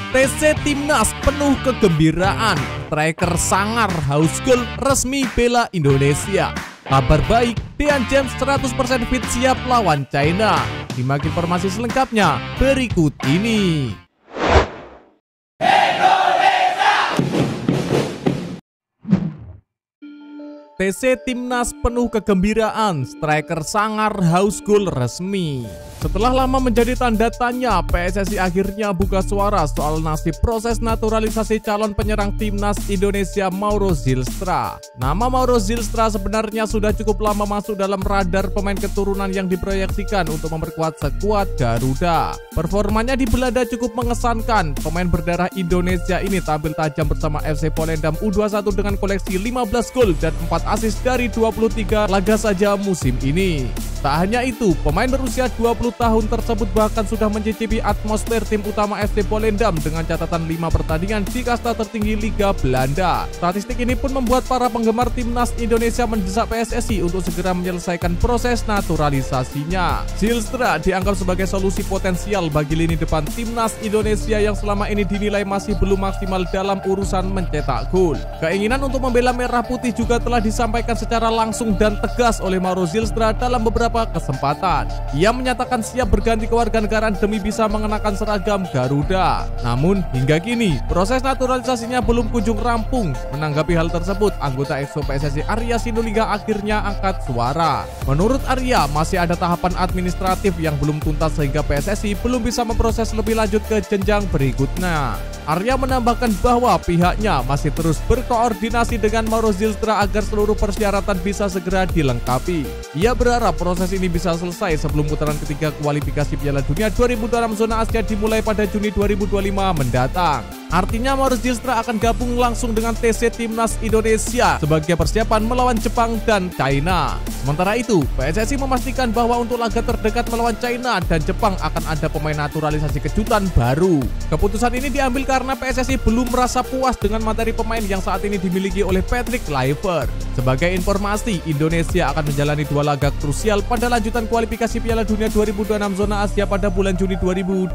TC Timnas penuh kegembiraan, striker sangar haus gol resmi bela Indonesia. Kabar baik, Dean James 100% fit siap lawan China. Simak informasi selengkapnya berikut ini. TC Timnas penuh kegembiraan, striker sangar haus gol resmi. Setelah lama menjadi tanda tanya, PSSI akhirnya buka suara soal nasib proses naturalisasi calon penyerang Timnas Indonesia Mauro Zylstra. Nama Mauro Zylstra sebenarnya sudah cukup lama masuk dalam radar pemain keturunan yang diproyeksikan untuk memperkuat skuad Garuda. Performanya di Belanda cukup mengesankan. Pemain berdarah Indonesia ini tampil tajam bersama FC Volendam U21 dengan koleksi 15 gol dan 4 assist dari 23 laga saja musim ini. Tak hanya itu, pemain berusia 20 tahun tersebut bahkan sudah mencicipi atmosfer tim utama FC Volendam dengan catatan 5 pertandingan di kasta tertinggi Liga Belanda. Statistik ini pun membuat para penggemar Timnas Indonesia mendesak PSSI untuk segera menyelesaikan proses naturalisasinya. Zylstra dianggap sebagai solusi potensial bagi lini depan Timnas Indonesia yang selama ini dinilai masih belum maksimal dalam urusan mencetak gol. Keinginan untuk membela Merah Putih juga telah disampaikan secara langsung dan tegas oleh Mauro Zylstra dalam beberapa kesempatan. Ia menyatakan siap berganti kewarganegaraan demi bisa mengenakan seragam Garuda. Namun hingga kini proses naturalisasinya belum kunjung rampung. Menanggapi hal tersebut, anggota EXO PSSI Arya Sinulinga akhirnya angkat suara. Menurut Arya, masih ada tahapan administratif yang belum tuntas sehingga PSSI belum bisa memproses lebih lanjut ke jenjang berikutnya. Arya menambahkan bahwa pihaknya masih terus berkoordinasi dengan Mauro Zylstra agar seluruh persyaratan bisa segera dilengkapi. Ia berharap proses ini bisa selesai sebelum putaran ketiga kualifikasi Piala Dunia 2026 zona Asia dimulai pada Juni 2025 mendatang. Artinya Mauro Zylstra akan gabung langsung dengan TC Timnas Indonesia sebagai persiapan melawan Jepang dan China. Sementara itu, PSSI memastikan bahwa untuk laga terdekat melawan China dan Jepang akan ada pemain naturalisasi kejutan baru. Keputusan ini diambil karena PSSI belum merasa puas dengan materi pemain yang saat ini dimiliki oleh Patrick Kluivert. Sebagai informasi, Indonesia akan menjalani 2 laga krusial pada lanjutan kualifikasi Piala Dunia 2026 zona Asia pada bulan Juni 2025.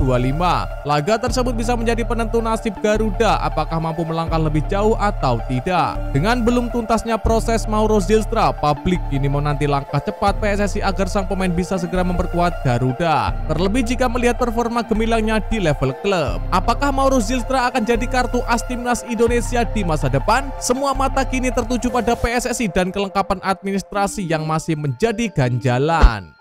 Laga tersebut bisa menjadi penentu nasib Garuda apakah mampu melangkah lebih jauh atau tidak. Dengan belum tuntasnya proses Mauro Zylstra, publik kini menanti langkah cepat PSSI agar sang pemain bisa segera memperkuat Garuda. Terlebih jika melihat performa gemilangnya di level klub. Apakah Mauro Zylstra akan jadi kartu as Timnas Indonesia di masa depan? Semua mata kini tertuju pada PSSI dan kelengkapan administrasi yang masih menjadi ganjalan.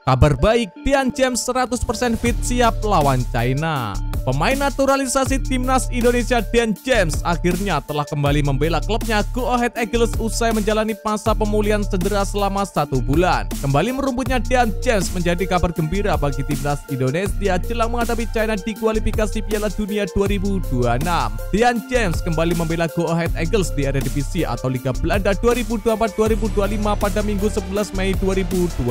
Kabar baik, Dean James 100% fit siap lawan China. Pemain naturalisasi Timnas Indonesia Dean James akhirnya telah kembali membela klubnya Go Ahead Eagles usai menjalani masa pemulihan cedera selama 1 bulan. Kembali merumputnya Dean James menjadi kabar gembira bagi Timnas Indonesia jelang menghadapi China di kualifikasi Piala Dunia 2026. Dean James kembali membela Go Ahead Eagles di Eredivisie atau Liga Belanda 2024-2025 pada Minggu 11 Mei 2025.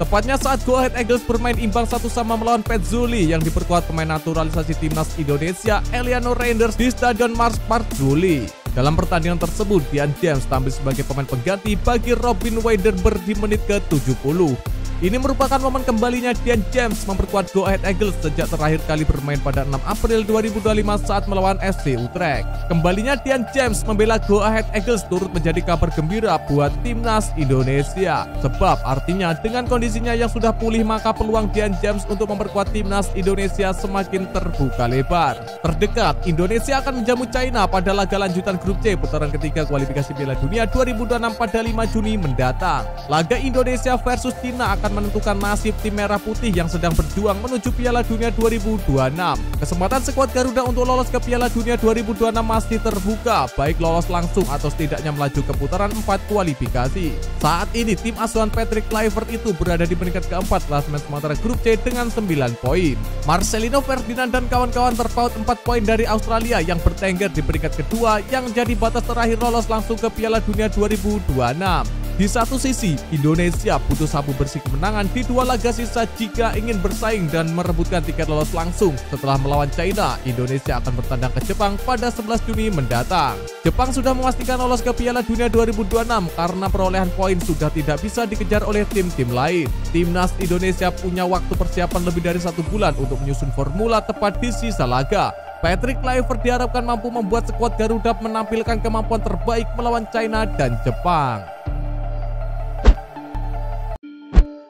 Tepatnya saat Go Ahead Eagles bermain imbang 1-1 melawan PETZULI yang diperkuat pemain naturalisasi Timnas Indonesia Eliano Reinders di Stadion Marspartzuli. Dalam pertandingan tersebut, Dean James tampil sebagai pemain pengganti bagi Robin Weidenberg di menit ke-70. Ini merupakan momen kembalinya Dean James memperkuat Go Ahead Eagles sejak terakhir kali bermain pada 6 April 2025 saat melawan FC Utrecht. Kembalinya Dean James membela Go Ahead Eagles turut menjadi kabar gembira buat Timnas Indonesia. Sebab artinya dengan kondisinya yang sudah pulih maka peluang Dean James untuk memperkuat Timnas Indonesia semakin terbuka lebar. Terdekat, Indonesia akan menjamu China pada laga lanjutan grup C putaran ketiga kualifikasi Piala Dunia 2026 pada 5 Juni mendatang. Laga Indonesia versus China akan menentukan nasib tim Merah Putih yang sedang berjuang menuju Piala Dunia 2026. Kesempatan skuad Garuda untuk lolos ke Piala Dunia 2026 masih terbuka, baik lolos langsung atau setidaknya melaju ke putaran 4 kualifikasi. Saat ini tim asuhan Patrick Kluivert itu berada di peringkat keempat klasemen sementara grup C dengan 9 poin. Marcelino Ferdinand dan kawan-kawan terpaut 4 poin dari Australia yang bertengger di peringkat kedua yang jadi batas terakhir lolos langsung ke Piala Dunia 2026. Di satu sisi, Indonesia butuh sapu bersih kemenangan di 2 laga sisa jika ingin bersaing dan merebutkan tiket lolos langsung. Setelah melawan China, Indonesia akan bertandang ke Jepang pada 11 Juni mendatang. Jepang sudah memastikan lolos ke Piala Dunia 2026 karena perolehan poin sudah tidak bisa dikejar oleh tim-tim lain. Timnas Indonesia punya waktu persiapan lebih dari 1 bulan untuk menyusun formula tepat di sisa laga. Patrick Kluivert diharapkan mampu membuat skuad Garuda menampilkan kemampuan terbaik melawan China dan Jepang.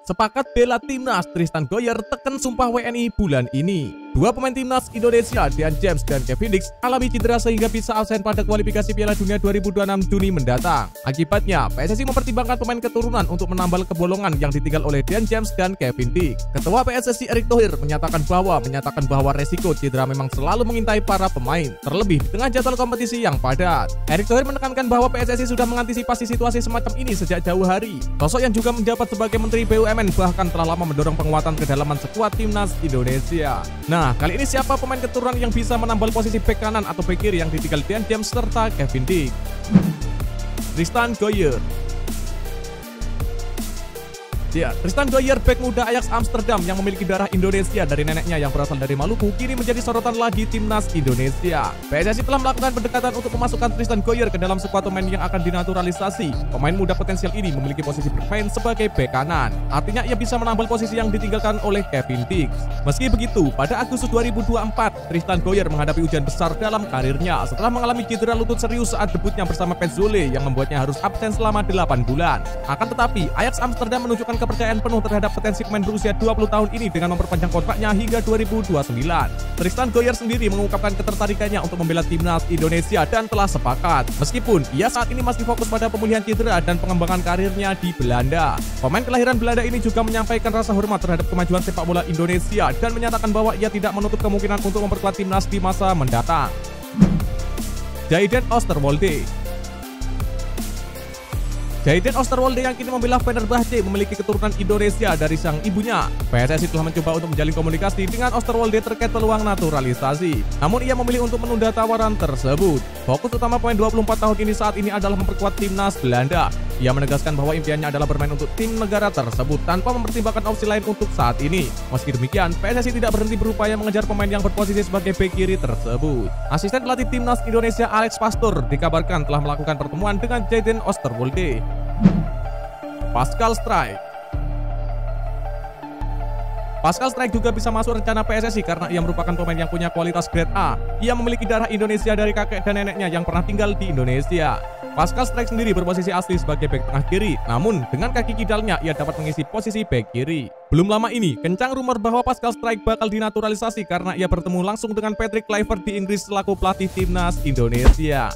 Sepakat bela timnas, Tristan Goyer tekan sumpah WNI bulan ini. 2 pemain timnas Indonesia, Dean James dan Kevin Dix, alami cedera sehingga bisa absen pada kualifikasi Piala Dunia 2026 Juni mendatang. Akibatnya, PSSI mempertimbangkan pemain keturunan untuk menambal kebolongan yang ditinggal oleh Dean James dan Kevin Dix. Ketua PSSI Erick Thohir menyatakan bahwa resiko cedera memang selalu mengintai para pemain, terlebih di tengah jadwal kompetisi yang padat. Erick Thohir menekankan bahwa PSSI sudah mengantisipasi situasi semacam ini sejak jauh hari. Sosok yang juga menjabat sebagai Menteri BUMN bahkan telah lama mendorong penguatan kedalaman skuad timnas Indonesia. Nah, kali ini siapa pemain keturunan yang bisa menambal posisi bek kanan atau bek kiri yang ditinggal Dean James serta Kevin Dix? Tristan Goyer. Ya, Tristan Goyer, bek muda Ajax Amsterdam yang memiliki darah Indonesia dari neneknya yang berasal dari Maluku, kini menjadi sorotan lagi timnas Indonesia. PSSI telah melakukan pendekatan untuk memasukkan Tristan Goyer ke dalam skuad pemain yang akan dinaturalisasi. Pemain muda potensial ini memiliki posisi bermain sebagai bek kanan. Artinya ia bisa menambal posisi yang ditinggalkan oleh Kevin Dix. Meski begitu, pada Agustus 2024, Tristan Goyer menghadapi ujian besar dalam karirnya setelah mengalami cedera lutut serius saat debutnya bersama Petzolé yang membuatnya harus absen selama 8 bulan. Akan tetapi, Ajax Amsterdam menunjukkan kepercayaan penuh terhadap potensi pemain berusia 20 tahun ini dengan memperpanjang kontraknya hingga 2029. Tristan Goyer sendiri mengungkapkan ketertarikannya untuk membela timnas Indonesia dan telah sepakat. Meskipun ia saat ini masih fokus pada pemulihan cedera dan pengembangan karirnya di Belanda. Pemain kelahiran Belanda ini juga menyampaikan rasa hormat terhadap kemajuan sepak bola Indonesia dan menyatakan bahwa ia tidak menutup kemungkinan untuk memperkuat timnas di masa mendatang. Jayden Oosterwolde. Jayden Oosterwolde yang kini membela Fenerbahce memiliki keturunan Indonesia dari sang ibunya. PSSI telah mencoba untuk menjalin komunikasi dengan Oosterwolde terkait peluang naturalisasi. Namun ia memilih untuk menunda tawaran tersebut. Fokus utama pemain 24 tahun ini saat ini adalah memperkuat timnas Belanda. Ia menegaskan bahwa impiannya adalah bermain untuk tim negara tersebut tanpa mempertimbangkan opsi lain untuk saat ini. Meski demikian, PSSI tidak berhenti berupaya mengejar pemain yang berposisi sebagai bek kiri tersebut. Asisten pelatih timnas Indonesia Alex Pastor dikabarkan telah melakukan pertemuan dengan Jayden Oosterwolde. Pascal Struijk. Pascal Struijk juga bisa masuk rencana PSSI karena ia merupakan pemain yang punya kualitas grade A. Ia memiliki darah Indonesia dari kakek dan neneknya yang pernah tinggal di Indonesia. Pascal Struijk sendiri berposisi asli sebagai bek tengah kiri, namun dengan kaki kidalnya ia dapat mengisi posisi bek kiri. Belum lama ini, kencang rumor bahwa Pascal Struijk bakal dinaturalisasi karena ia bertemu langsung dengan Patrick Kluivert di Inggris selaku pelatih timnas Indonesia.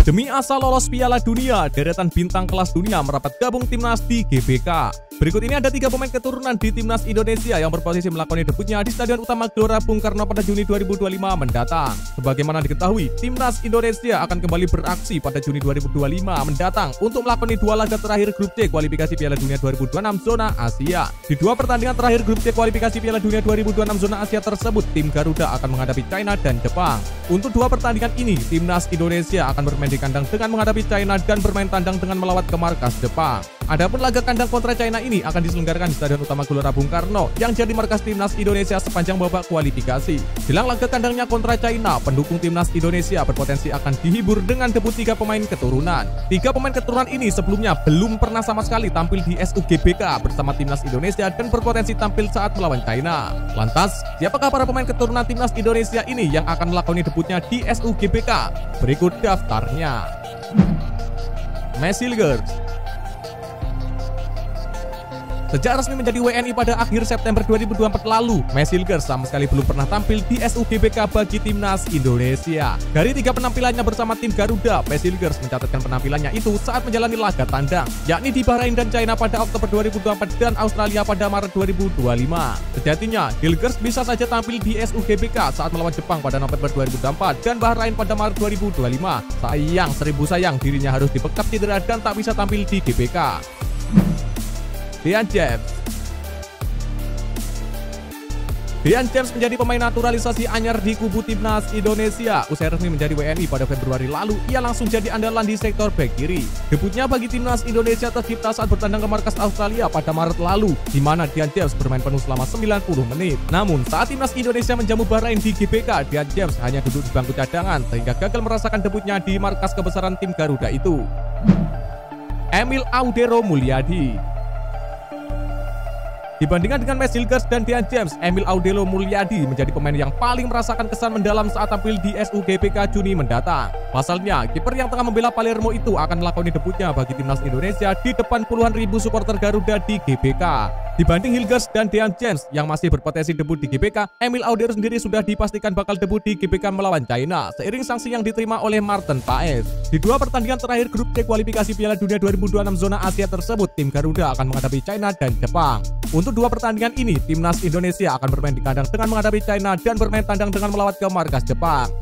Demi asa lolos Piala Dunia, deretan bintang kelas dunia merapat gabung timnas di GBK. Berikut ini ada 3 pemain keturunan di timnas Indonesia yang berposisi melakoni debutnya di Stadion Utama Gelora Bung Karno pada Juni 2025 mendatang. Sebagaimana diketahui, timnas Indonesia akan kembali beraksi pada Juni 2025 mendatang untuk melakoni 2 laga terakhir grup C kualifikasi Piala Dunia 2026 zona Asia. Di 2 pertandingan terakhir grup C kualifikasi Piala Dunia 2026 zona Asia tersebut, tim Garuda akan menghadapi China dan Jepang. Untuk 2 pertandingan ini, timnas Indonesia akan bermain di kandang dengan menghadapi China dan bermain tandang dengan melawat ke markas Jepang. Adapun laga kandang kontra China ini akan diselenggarakan di Stadion Utama Gelora Bung Karno yang jadi markas timnas Indonesia sepanjang babak kualifikasi. Jelang laga kandangnya kontra China, pendukung timnas Indonesia berpotensi akan dihibur dengan debut 3 pemain keturunan. 3 pemain keturunan ini sebelumnya belum pernah sama sekali tampil di SUGBK bersama timnas Indonesia dan berpotensi tampil saat melawan China. Lantas, siapakah para pemain keturunan timnas Indonesia ini yang akan melakoni debutnya di SUGBK? Berikut daftarnya. Mesilgers. Sejak resmi menjadi WNI pada akhir September 2024 lalu, Mesilgers sama sekali belum pernah tampil di SUGBK bagi timnas Indonesia. Dari 3 penampilannya bersama tim Garuda, Mesilgers mencatatkan penampilannya itu saat menjalani laga tandang, yakni di Bahrain dan China pada Oktober 2024 dan Australia pada Maret 2025. Sejatinya, Hilgers bisa saja tampil di SUGBK saat melawan Jepang pada November 2024 dan Bahrain pada Maret 2025. Sayang, seribu sayang, dirinya harus dibekap cedera dan tak bisa tampil di GBK. Dean James. Dean James menjadi pemain naturalisasi anyar di kubu timnas Indonesia. Usai resmi menjadi WNI pada Februari lalu, ia langsung jadi andalan di sektor bek kiri. Debutnya bagi timnas Indonesia tercipta saat bertandang ke markas Australia pada Maret lalu, di mana Dean James bermain penuh selama 90 menit. Namun, saat timnas Indonesia menjamu Bahrain di GBK, Dean James hanya duduk di bangku cadangan sehingga gagal merasakan debutnya di markas kebesaran tim Garuda itu. Emil Audero Mulyadi. Dibandingkan dengan Max Hilgers dan Dean James, Emil Audero Mulyadi menjadi pemain yang paling merasakan kesan mendalam saat tampil di SUGBK Juni mendatang. Pasalnya, kiper yang tengah membela Palermo itu akan melakoni debutnya bagi timnas Indonesia di depan puluhan ribu supporter Garuda di GBK. Dibanding Hilgers dan Dean James yang masih berpotensi debut di GBK, Emil Audero sendiri sudah dipastikan bakal debut di GBK melawan China, seiring sanksi yang diterima oleh Martin Paes. Di dua pertandingan terakhir grup C kualifikasi Piala Dunia 2026 zona Asia tersebut, tim Garuda akan menghadapi China dan Jepang. Untuk dua pertandingan ini, timnas Indonesia akan bermain di kandang dengan menghadapi China dan bermain tandang dengan melawat ke markas Jepang.